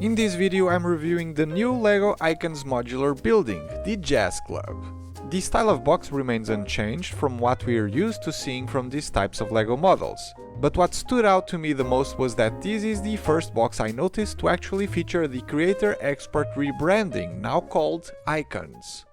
In this video I'm reviewing the new LEGO Icons Modular Building, the Jazz Club. The style of box remains unchanged from what we are used to seeing from these types of LEGO models. But what stood out to me the most was that this is the first box I noticed to actually feature the Creator Expert rebranding, now called Icons.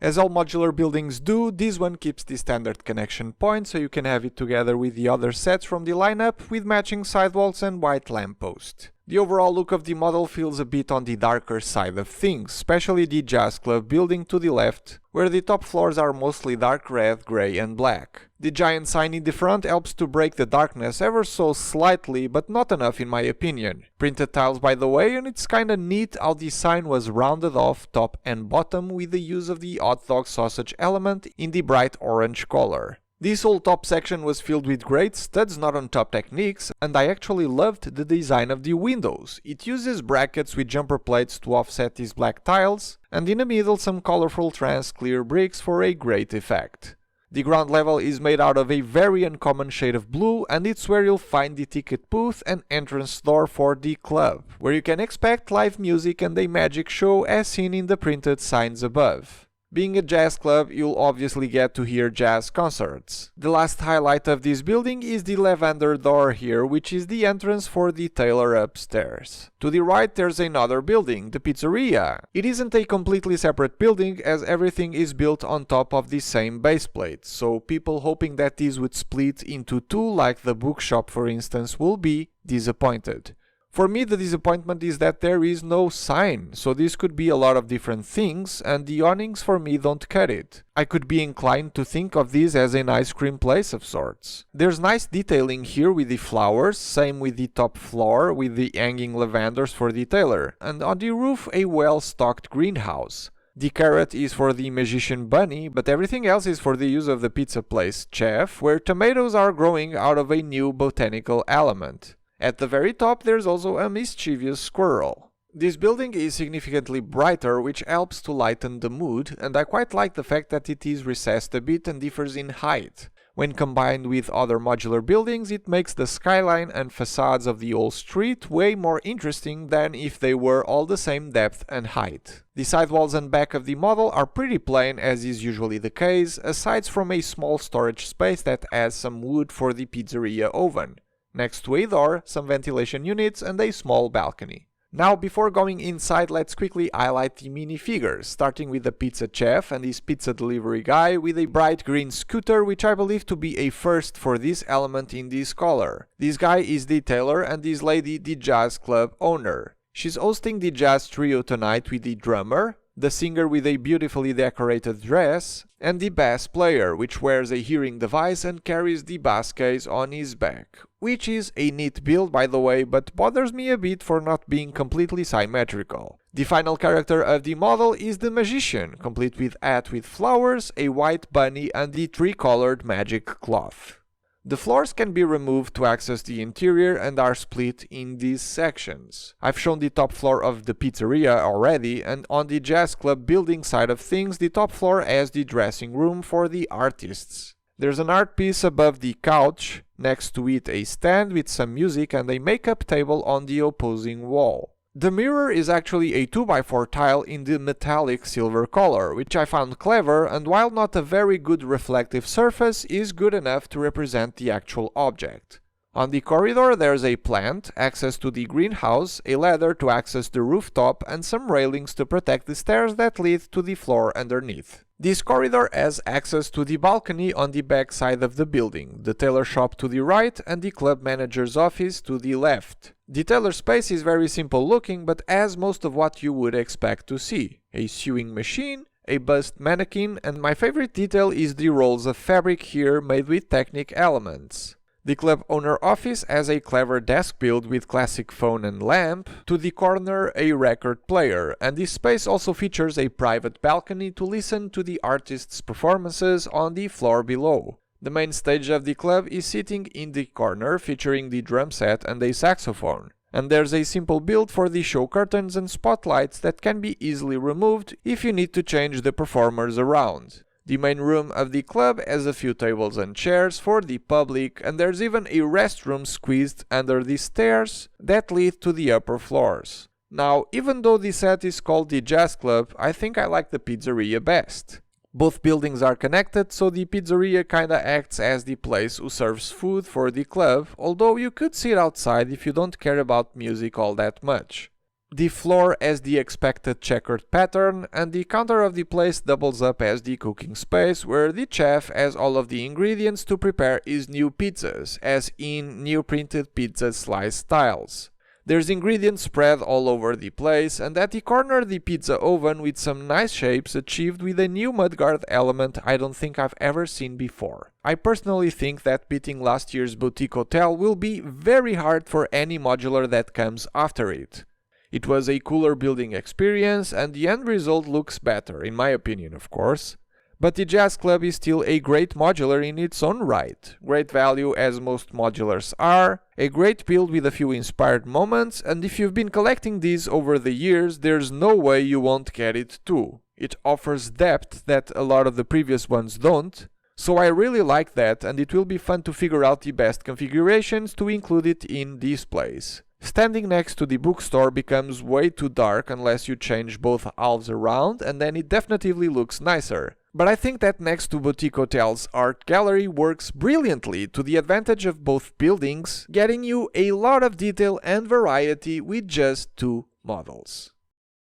As all modular buildings do, this one keeps the standard connection point so you can have it together with the other sets from the lineup with matching sidewalls and white lamppost. The overall look of the model feels a bit on the darker side of things, especially the Jazz Club building to the left, where the top floors are mostly dark red, grey and black. The giant sign in the front helps to break the darkness ever so slightly, but not enough in my opinion. Printed tiles by the way, and it's kinda neat how the sign was rounded off top and bottom with the use of the hot dog sausage element in the bright orange color. This whole top section was filled with great studs not on top techniques, and I actually loved the design of the windows. It uses brackets with jumper plates to offset these black tiles, and in the middle some colorful trans clear bricks for a great effect. The ground level is made out of a very uncommon shade of blue, and it's where you'll find the ticket booth and entrance door for the club, where you can expect live music and a magic show as seen in the printed signs above. Being a jazz club, you'll obviously get to hear jazz concerts. The last highlight of this building is the Lavender Door here, which is the entrance for the tailor upstairs. To the right there's another building, the pizzeria. It isn't a completely separate building as everything is built on top of the same base plate, so people hoping that these would split into two like the bookshop for instance will be disappointed. For me, the disappointment is that there is no sign, so this could be a lot of different things, and the awnings for me don't cut it. I could be inclined to think of this as an ice cream place of sorts. There's nice detailing here with the flowers, same with the top floor with the hanging lavenders for the tailor, and on the roof a well-stocked greenhouse. The carrot is for the magician bunny, but everything else is for the use of the pizza place chef, where tomatoes are growing out of a new botanical element. At the very top there's also a mischievous squirrel. This building is significantly brighter, which helps to lighten the mood, and I quite like the fact that it is recessed a bit and differs in height. When combined with other modular buildings, it makes the skyline and facades of the whole street way more interesting than if they were all the same depth and height. The sidewalls and back of the model are pretty plain, as is usually the case, aside from a small storage space that adds some wood for the pizzeria oven. Next to a door, some ventilation units and a small balcony. Now, before going inside, let's quickly highlight the minifigures, starting with the pizza chef and his pizza delivery guy with a bright green scooter, which I believe to be a first for this element in this color. This guy is the tailor and this lady the jazz club owner. She's hosting the jazz trio tonight with the drummer, the singer with a beautifully decorated dress, and the bass player, which wears a hearing device and carries the bass case on his back. Which is a neat build by the way, but bothers me a bit for not being completely symmetrical. The final character of the model is the magician, complete with hat with flowers, a white bunny and the tree-colored magic cloth. The floors can be removed to access the interior and are split in these sections. I've shown the top floor of the pizzeria already, and on the jazz club building side of things, the top floor has the dressing room for the artists. There's an art piece above the couch, next to it a stand with some music and a makeup table on the opposing wall. The mirror is actually a 2x4 tile in the metallic silver color, which I found clever, and while not a very good reflective surface, is good enough to represent the actual object. On the corridor there's a plant, access to the greenhouse, a ladder to access the rooftop, and some railings to protect the stairs that lead to the floor underneath. This corridor has access to the balcony on the back side of the building, the tailor shop to the right and the club manager's office to the left. The tailor space is very simple looking, but has most of what you would expect to see. A sewing machine, a bust mannequin, and my favorite detail is the rolls of fabric here made with Technic elements. The club owner office has a clever desk build with classic phone and lamp, to the corner a record player, and this space also features a private balcony to listen to the artists' performances on the floor below. The main stage of the club is sitting in the corner, featuring the drum set and a saxophone. And there's a simple build for the show curtains and spotlights that can be easily removed if you need to change the performers around. The main room of the club has a few tables and chairs for the public, and there's even a restroom squeezed under the stairs that lead to the upper floors. Now, even though the set is called the Jazz Club, I think I like the pizzeria best. Both buildings are connected, so the pizzeria kinda acts as the place who serves food for the club, although you could sit outside if you don't care about music all that much. The floor has the expected checkered pattern, and the counter of the place doubles up as the cooking space, where the chef has all of the ingredients to prepare his new pizzas, as in new printed pizza slice tiles. There's ingredients spread all over the place, and at the corner the pizza oven with some nice shapes achieved with a new mudguard element I don't think I've ever seen before. I personally think that beating last year's boutique hotel will be very hard for any modular that comes after it. It was a cooler building experience, and the end result looks better, in my opinion of course. But the Jazz Club is still a great modular in its own right. Great value as most modulars are, a great build with a few inspired moments, and if you've been collecting these over the years, there's no way you won't get it too. It offers depth that a lot of the previous ones don't, so I really like that, and it will be fun to figure out the best configurations to include it in displays. Standing next to the bookstore becomes way too dark unless you change both halves around, and then it definitively looks nicer. But I think that next to Boutique Hotel's art gallery works brilliantly to the advantage of both buildings, getting you a lot of detail and variety with just two models.